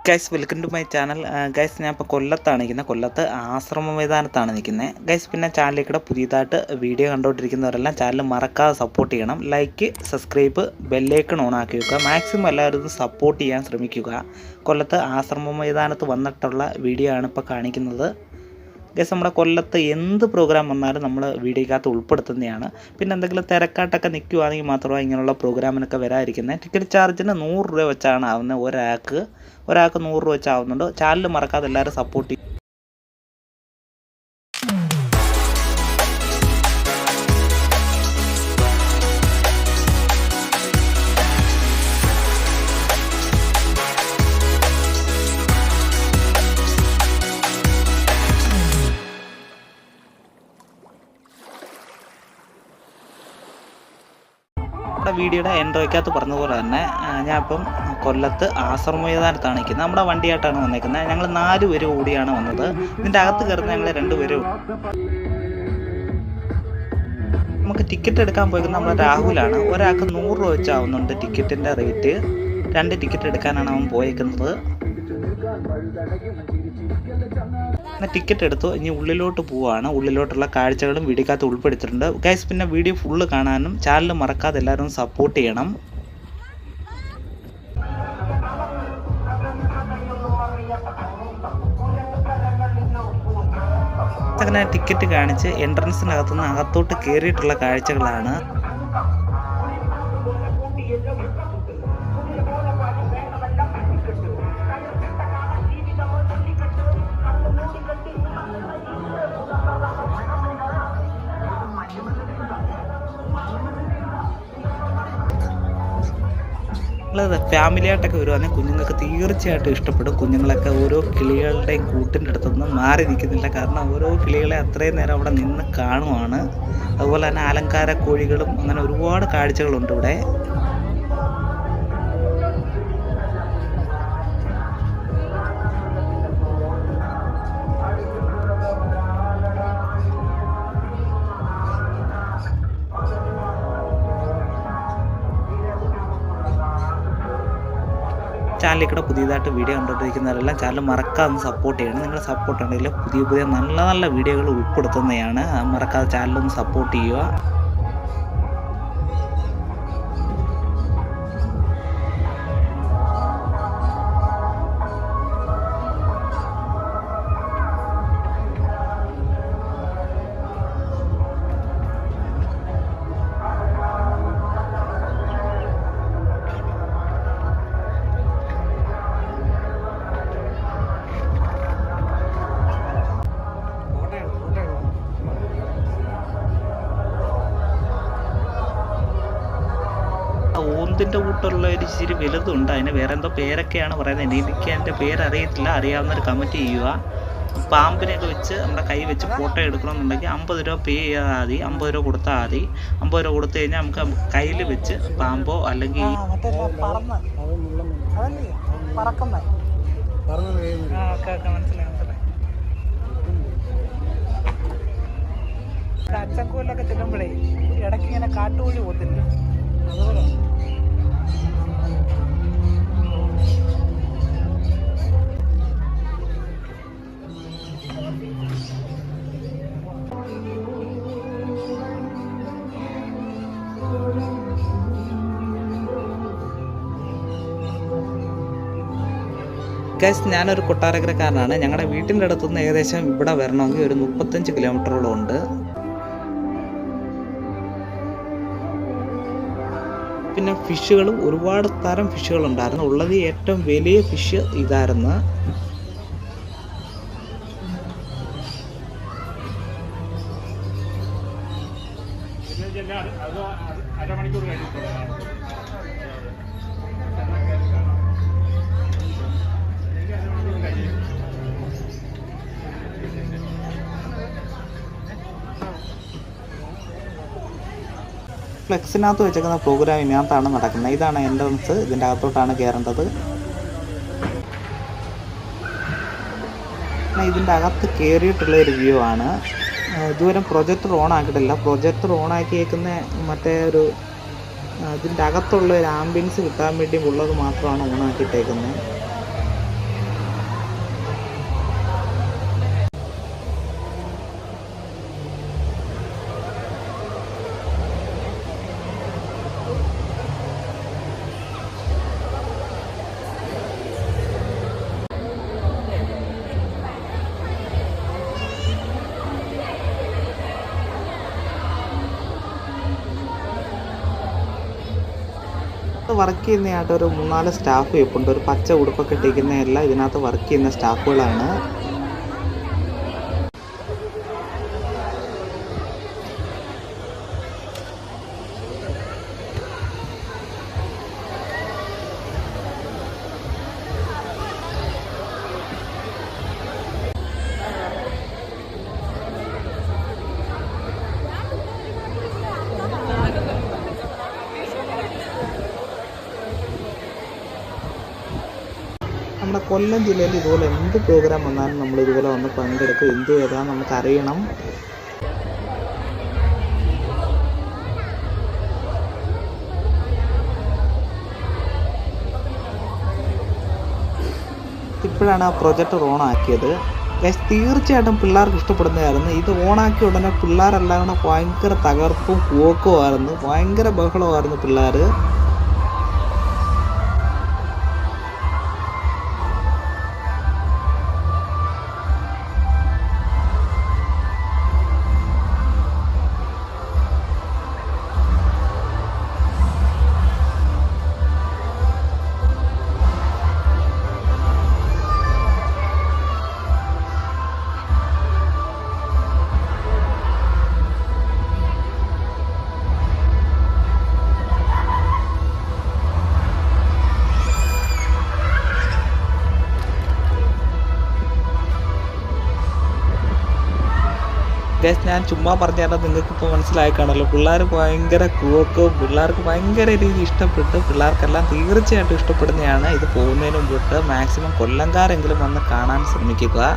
Guys welcome to my channel. Guys ഞാൻ ഇപ്പോൾ കൊല്ലത്താണ് നിൽക്കുന്നത്. കൊല്ലത്ത് ആശ്രമ മൈതാനത്താണ് നിൽക്കുന്നത്. ഗൈസ് പിന്നെ ചാനലിൽ പുതിയതായിട്ട് വീഡിയോ കണ്ടുകൊണ്ടിരിക്കുന്നവരെല്ലാം ചാനൽ മറക്കാതെ സപ്പോർട്ട് ചെയ്യണം. ലൈക്ക്, സബ്സ്ക്രൈബ്, ബെല്ലൈക്കൺ ഓൺ ആക്കി വെക്കുക. മാക്സിമം എല്ലാവരും സപ്പോർട്ട് ചെയ്യാൻ ശ്രമിക്കുക. കൊല്ലത്ത് ആശ്രമ മൈതാനത്ത് വന്നിട്ടുള്ള വീഡിയോ ആണ് ഇപ്പോൾ കാണിക്കുന്നത്. ഗൈസ് നമ്മുടെ കൊല്ലത്ത് എന്ത് പ്രോഗ്രാം വന്നാലും നമ്മൾ വീഡിയോക്കകത്ത് ഉൾപ്പെടുത്തുന്നതാണ്. പിന്നെ എന്തെങ്കിലും തിരക്കാട്ടൊക്കെ നിൽക്കുവാണെങ്കിൽ മാത്രമേ ഇങ്ങനെയുള്ള പ്രോഗ്രാമിനൊക്കെ വരാതിരിക്കുന്നത്. ടിക്കറ്റ് ചാർജിന് 100 രൂപ വെച്ചാണ് ആവുന്നത്. ഒരാൾക്ക് 100 രൂപ വെച്ചാവുന്നുണ്ട്. ചാനൽ മറക്കാതെ എല്ലാവരും സപ്പോർട്ട് ചെയ്യും. നമ്മുടെ വീഡിയോയുടെ എൻട്രോയ്ക്കകത്ത് പറഞ്ഞതുപോലെ തന്നെ ഞാൻ ഇപ്പം കൊല്ലത്ത് ആശ്രമ മൈതാനത്താണ് നിൽക്കുന്നത്. നമ്മുടെ വണ്ടിയായിട്ടാണ് വന്നേക്കുന്നത്. ഞങ്ങൾ 4 പേര് കൂടിയാണ് വന്നത്. ഇതിൻ്റെ അകത്ത് കയറുന്ന ഞങ്ങൾ 2 പേരും. നമുക്ക് ടിക്കറ്റ് എടുക്കാൻ പോയിരിക്കുന്നത് നമ്മുടെ രാഹുലാണ്. ഒരാൾക്ക് 100 രൂപ വെച്ചാവുന്നുണ്ട് ടിക്കറ്റിൻ്റെ റേറ്റ്. 2 ടിക്കറ്റ് എടുക്കാനാണ് അവൻ പോയേക്കുന്നത്. ടിക്കറ്റ് എടുത്തു. ഇനി ഉള്ളിലോട്ട് പോവുകയാണ്. ഉള്ളിലോട്ടുള്ള കാഴ്ചകളും വീഡിയോക്കകത്ത് ഉൾപ്പെടുത്തിയിട്ടുണ്ട്. ഗൈസ് പിന്നെ വീഡിയോ ഫുള്ള് കാണാനും ചാനൽ മറക്കാതെ എല്ലാവരും സപ്പോർട്ട് ചെയ്യണം. അങ്ങനെ ടിക്കറ്റ് കാണിച്ച് എൻട്രൻസിനകത്തുനിന്ന് അകത്തോട്ട് കയറിയിട്ടുള്ള കാഴ്ചകളാണ്. ഫാമിലിയായിട്ടൊക്കെ വരുവാണെങ്കിൽ കുഞ്ഞുങ്ങൾക്ക് തീർച്ചയായിട്ടും ഇഷ്ടപ്പെടും. കുഞ്ഞുങ്ങളൊക്കെ ഓരോ കിളികളുടെയും കൂട്ടിൻ്റെ അടുത്തൊന്നും മാറി നിൽക്കുന്നില്ല. കാരണം ഓരോ കിളികളെ അത്രയും നേരം അവിടെ നിന്ന് കാണുവാണ്. അതുപോലെ തന്നെ അലങ്കാര കോഴികളും അങ്ങനെ ഒരുപാട് കാഴ്ചകളുണ്ട് ഇവിടെ. ചാനലിൽ പുതിയതായിട്ട് വീഡിയോ കണ്ടുകൊണ്ടിരിക്കുന്നവരെല്ലാം ചാനൽ മറക്കാതെ സപ്പോർട്ട് ചെയ്യണം. നിങ്ങളുടെ സപ്പോർട്ട് ഉണ്ടെങ്കിൽ പുതിയ നല്ല നല്ല വീഡിയോകൾ ഉൾപ്പെടുത്തുന്നതാണ്. മറക്കാതെ ചാനലൊന്ന് സപ്പോർട്ട് ചെയ്യുക. ഊന്തിൻ്റെ കൂട്ടുള്ള ഒരു ഇച്ചിരി വലുതുണ്ട്. അതിന് വേറെ എന്തോ പേരൊക്കെയാണ് പറയുന്നത്. എനിക്ക് അതിൻ്റെ പേരറിയത്തില്ല. അറിയാവുന്നവർ കമൻറ്റ് ചെയ്യുക. പാമ്പിനെയൊക്കെ വെച്ച് നമ്മുടെ കൈ വെച്ച് ഫോട്ടോ എടുക്കണമെന്നുണ്ടെങ്കിൽ 50 രൂപ പേ ചെയ്താൽ മതി. 50 രൂപ കൊടുത്താൽ മതി. 50 രൂപ കൊടുത്തു കഴിഞ്ഞാൽ നമുക്ക് കയ്യിൽ വെച്ച് പാമ്പോ അല്ലെങ്കിൽ അച്ചൻകൂലൊക്കെ ചെല്ലുമ്പോഴേ ഇടയ്ക്ക് ഇങ്ങനെ കാട്ടുകോഴി പോത്തില്ലേ, അതുപോലെ ഗൈസ് ഞാനൊരു കൊട്ടാരക്കരക്കാരനാണ്. ഞങ്ങളുടെ വീട്ടിൻ്റെ അടുത്തുനിന്ന് ഏകദേശം ഇവിടെ വരണമെങ്കിൽ ഒരു 35 കിലോമീറ്ററോളം ഉണ്ട്. പിന്നെ ഫിഷുകളും ഒരുപാട് തരം ഫിഷുകളുണ്ടായിരുന്നു. ഉള്ളത് ഏറ്റവും വലിയ ഫിഷ് ഇതായിരുന്നു. ഫ്ലെക്സിനകത്ത് വെച്ചേക്കുന്ന പ്രോഗ്രാം ഇതിനകത്താണ് നടക്കുന്നത്. ഇതാണ് എൻട്രൻസ്. ഇതിൻ്റെ അകത്തോട്ടാണ് കയറേണ്ടത്. ഇതിൻ്റെ അകത്ത് കയറിയിട്ടുള്ള ഒരു വ്യൂ ആണ്. ഇതുവരെ പ്രൊജക്ടർ ഓൺ ആക്കിയിട്ടില്ല. പ്രൊജക്ടർ ഓൺ ആക്കിയേക്കുന്ന മറ്റേ ഒരു ഇതിൻ്റെ അകത്തുള്ള ഒരു ആംബിയൻസ് കിട്ടാൻ വേണ്ടി ഉള്ളത് മാത്രമാണ് ഓൺ ആക്കിയിട്ടേക്കുന്നത്. വർക്ക് ചെയ്യുന്നതായിട്ട് ഒരു 3-4 സ്റ്റാഫ് ഇപ്പുണ്ട്. ഒരു പച്ച ഉടുപ്പൊക്കെ ഇട്ടിരിക്കുന്നതെല്ലാം ഇതിനകത്ത് വർക്ക് ചെയ്യുന്ന സ്റ്റാഫുകളാണ്. നമ്മുടെ കൊല്ലം ജില്ലയിൽ ഇതുപോലെ എന്ത് പ്രോഗ്രാം വന്നാലും നമ്മൾ ഇതുപോലെ വന്ന് പങ്കെടുക്കും. എന്ത് ഏതാണെന്ന് നമുക്കറിയണം. ഇപ്പോഴാണ് ആ പ്രൊജക്ടർ ഓണാക്കിയത്. തീർച്ചയായിട്ടും പിള്ളേർക്ക് ഇഷ്ടപ്പെടുന്നതായിരുന്നു. ഇത് ഓണാക്കിയ ഉടനെ പിള്ളേരെല്ലാം കൂടെ ഭയങ്കര തകർപ്പും കൂവക്കുമായിരുന്നു. ഭയങ്കര ബഹളമായിരുന്നു പിള്ളേർ. ഗൈസ്, ഞാൻ ചുമ്മാ പറഞ്ഞാൽ നിങ്ങൾക്കിപ്പോൾ മനസ്സിലായി കാണുമല്ലോ. പിള്ളേർ ഭയങ്കര കൂവക്കും, പിള്ളേർക്ക് ഭയങ്കര രീതിയിൽ ഇഷ്ടപ്പെട്ടു. പിള്ളേർക്കെല്ലാം തീർച്ചയായിട്ടും ഇഷ്ടപ്പെടുന്നതാണ്. ഇത് പോകുന്നതിന് മുമ്പിട്ട് മാക്സിമം കൊല്ലംകാരെങ്കിലും വന്ന് കാണാൻ ശ്രമിക്കുക.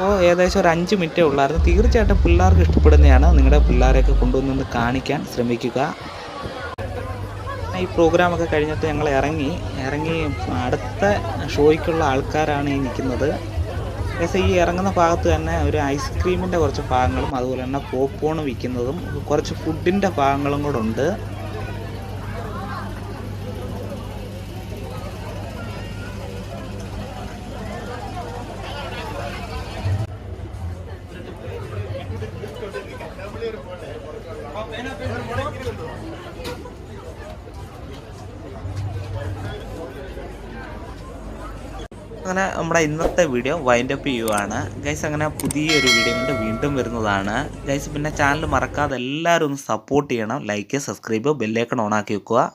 അപ്പോൾ ഏകദേശം ഒരു 5 മിനിറ്റേ ഉള്ളായിരുന്നു. തീർച്ചയായിട്ടും പിള്ളേർക്ക് ഇഷ്ടപ്പെടുന്നതാണ്. നിങ്ങളുടെ പിള്ളേരെയൊക്കെ കൊണ്ടുവന്ന് കാണിക്കാൻ ശ്രമിക്കുക. ഈ പ്രോഗ്രാമൊക്കെ കഴിഞ്ഞിട്ട് ഞങ്ങൾ ഇറങ്ങി അടുത്ത ഷോയ്ക്കുള്ള ആൾക്കാരാണ് ഈ നിൽക്കുന്നത്. ഈ ഇറങ്ങുന്ന ഭാഗത്ത് തന്നെ ഒരു ഐസ്ക്രീമിൻ്റെ കുറച്ച് ഭാഗങ്ങളും അതുപോലെ തന്നെ പോപ്കോൺ വിൽക്കുന്നതും കുറച്ച് ഫുഡിൻ്റെ ഭാഗങ്ങളും കൂടെ ഉണ്ട്. അങ്ങനെ നമ്മുടെ ഇന്നത്തെ വീഡിയോ വൈൻഡപ്പ് ചെയ്യുവാണ് ഗൈസ്. അങ്ങനെ പുതിയൊരു വീഡിയോ കൊണ്ട് വീണ്ടും വരുന്നതാണ് ഗൈസ്. പിന്നെ ചാനൽ മറക്കാതെ എല്ലാവരും ഒന്ന് സപ്പോർട്ട് ചെയ്യണം. ലൈക്ക്, സബ്സ്ക്രൈബ്, ബെല്ലൈക്കൺ ഓണാക്കി വെക്കുക.